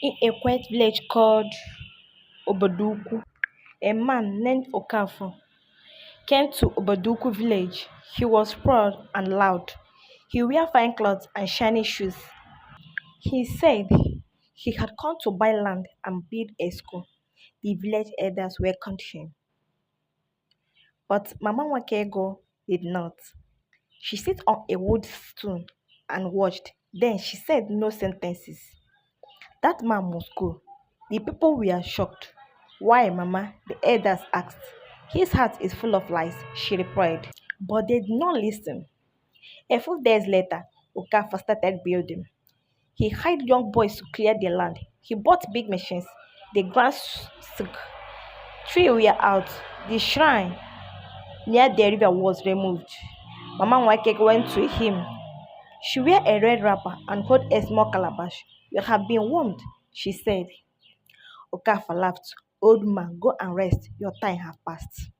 In a quiet village called Oboduku, a man named Okafor came to Oboduku village. He was proud and loud. He wore fine clothes and shiny shoes. He said he had come to buy land and build a school. The village elders welcomed him. But Mama Wakego did not. She sat on a wood stool and watched. Then she said no sentences. That man must go. The people were shocked. Why, Mama? The elders asked. His heart is full of lies, she replied. But they did not listen. A few days later, Okafor started building. He hired young boys to clear the land. He bought big machines. The grass sick. Trees were out. The shrine near the river was removed. Mama Wakek went to him. She wore a red wrapper and held a small calabash. You have been warmed, she said. Okafor laughed. Old man, go and rest. Your time has passed.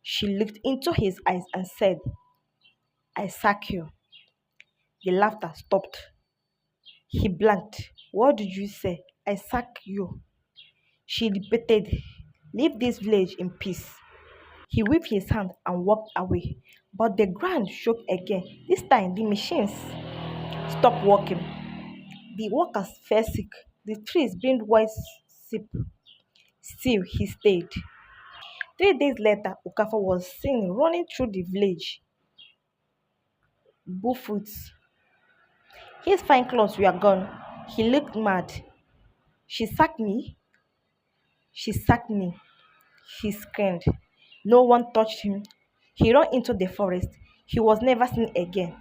She looked into his eyes and said, I sack you. The laughter stopped. He blanked. What did you say? I sack you. She repeated, leave this village in peace. He waved his hand and walked away. But the ground shook again. This time the machines stopped working. The workers fell sick. The trees burned white sip. Still, he stayed. 3 days later, Okafor was seen running through the village, barefoot. His fine clothes were gone. He looked mad. She sacked me. She sacked me. He screamed. No one touched him. He ran into the forest. He was never seen again.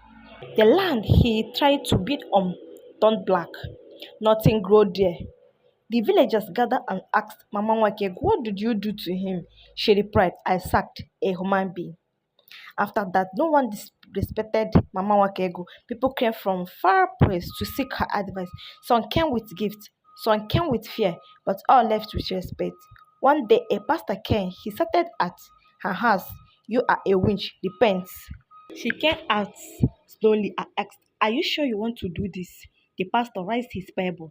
The land he tried to build on turned black. Nothing grew there. The villagers gathered and asked Mama Wake, what did you do to him? She replied, I sacked a human being. After that, no one respected Mama Wakego. People came from far place to seek her advice. Some came with gifts, some came with fear, but all left with respect. One day, a pastor came. He started at her house. You are a witch, repent. She came out slowly and asked, are you sure you want to do this? The pastor raised his Bible.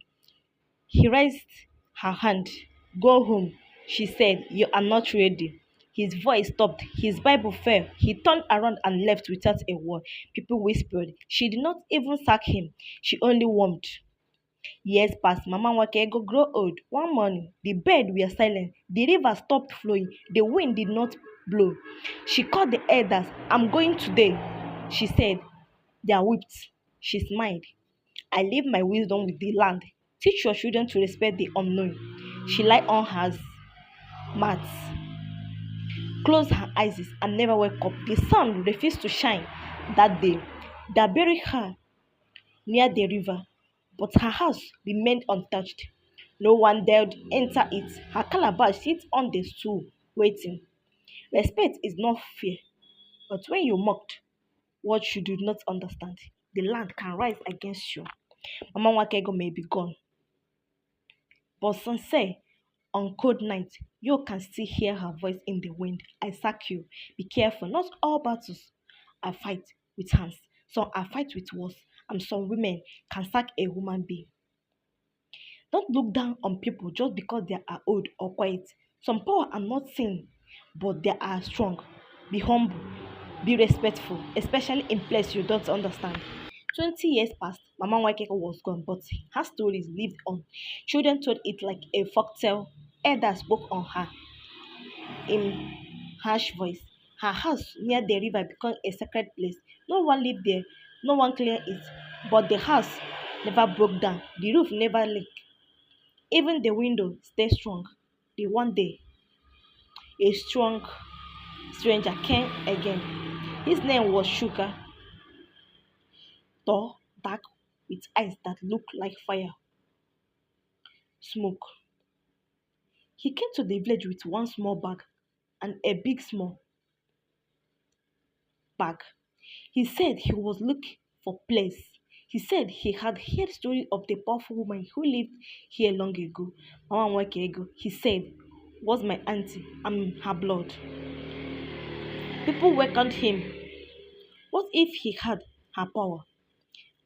He raised her hand. Go home, she said. You are not ready. His voice stopped. His Bible fell. He turned around and left without a word. People whispered. She did not even sack him. She only warmed. Years passed. Mama Wakego grew old. One morning, the birds were silent. The river stopped flowing. The wind did not blow. She called the elders. I'm going today, she said. They are whipped. She smiled. I leave my wisdom with the land. Teach your children to respect the unknown. She lay on her mat, closed her eyes, and never woke up. The sun refused to shine that day. They buried her near the river, but her house remained untouched. No one dared enter it. Her calabash sits on the stool, waiting. Respect is not fear, but when you mocked what you do not understand, the land can rise against you. Mama Wakego may be gone, but some say on cold night, you can still hear her voice in the wind. I sack you. Be careful. Not all battles are fight with hands. Some are fight with words. And some women can sack a human being. Don't look down on people just because they are old or quiet. Some power are not seen, but they are strong. Be humble. Be respectful, especially in place you don't understand. 20 years passed, Mama Waikeko was gone, but her stories lived on. Children told it like a folktale. Elders spoke on her in harsh voice. Her house near the river became a sacred place. No one lived there, no one cleared it. But the house never broke down, the roof never leaked. Even the window stayed strong. The one day, a strong stranger came again. His name was Sugar, tall, dark, with eyes that looked like fire, smoke. He came to the village with one small bag and a big small bag. He said he was looking for place. He said he had heard story of the powerful woman who lived here long ago. Mama Wake ago, he said, was my auntie. I'm her blood. People welcomed him. What if he had her power?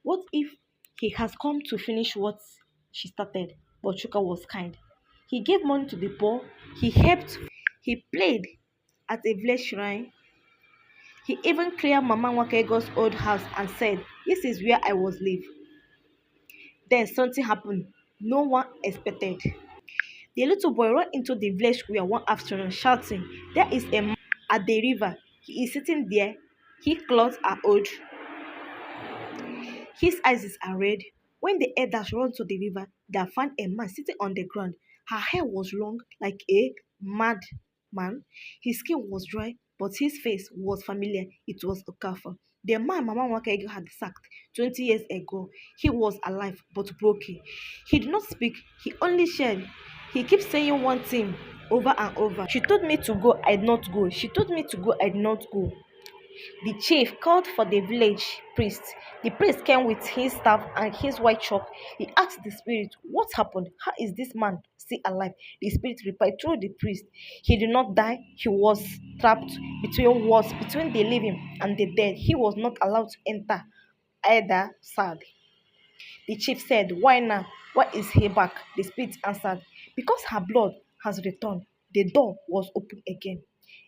What if he has come to finish what she started, but Chuka was kind. He gave money to the poor, he helped, he played at a village shrine. He even cleared Mama Wakego's old house and said, "This is where I was live." Then something happened no one expected. The little boy ran into the village square one afternoon shouting, "There is a man at the river. He is sitting there. His clothes are old. His eyes are red." When the elders ran to the river, they found a man sitting on the ground. Her hair was long like a madman. His skin was dry, but his face was familiar. It was Okafor. The man Mama Wakego had sacked 20 years ago. He was alive but broken. He did not speak, he only shared. He keeps saying one thing over and over. "She told me to go, I did not go. She told me to go, I did not go." The chief called for the village priest. The priest came with his staff and his white chalk. He asked the spirit, "What happened? How is this man still alive?" The spirit replied through the priest, "He did not die. He was trapped between walls, between the living and the dead. He was not allowed to enter either side." The chief said, "Why now? Why is he back?" The spirit answered, "Because her blood has returned." The door was open again.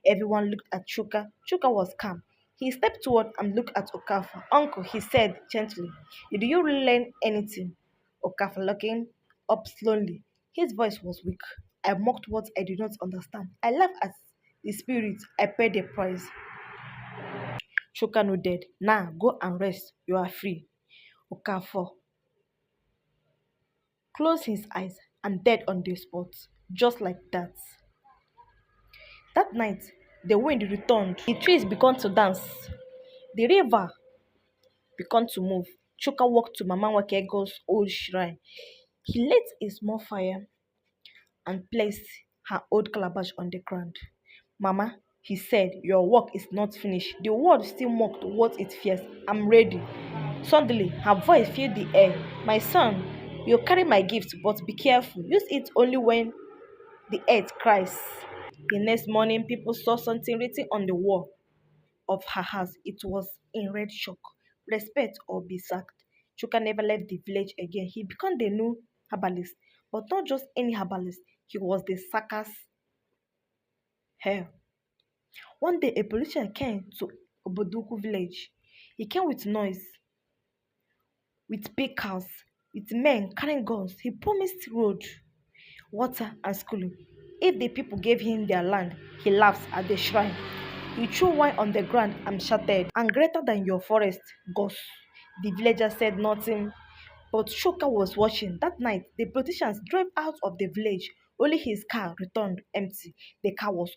Everyone looked at Chuka. Chuka was calm. He stepped toward and looked at Okafor. "Uncle," he said gently, "did you really learn anything?" Okafor looking up slowly. His voice was weak. "I mocked what I did not understand. I laughed at the spirit. I paid the price." Chuka nodded. "Now go and rest. You are free." Okafor closed his eyes and died on the spot, just like that. That night, the wind returned. The trees began to dance. The river began to move. Chuka walked to Mama Wakego's old shrine. He lit a small fire and placed her old calabash on the ground. "Mama," he said, "your work is not finished. The world still mocked what it fears. I'm ready." Suddenly, her voice filled the air. "My son, you carry my gift, but be careful. Use it only when the earth cries." The next morning, people saw something written on the wall of her house. It was in red chalk: "Respect or be sacked." Chuka never left the village again. He became the new herbalist, but not just any herbalist. He was the circus heir. One day, a politician came to Oboduku village. He came with noise, with big cows, with men carrying guns. He promised road, water, and schooling. If the people gave him their land, he laughed at the shrine. He threw wine on the ground and shouted, "I'm greater than your forest, gods." The villagers said nothing, but Shoka was watching. That night, the politicians drove out of the village. Only his car returned empty. The car was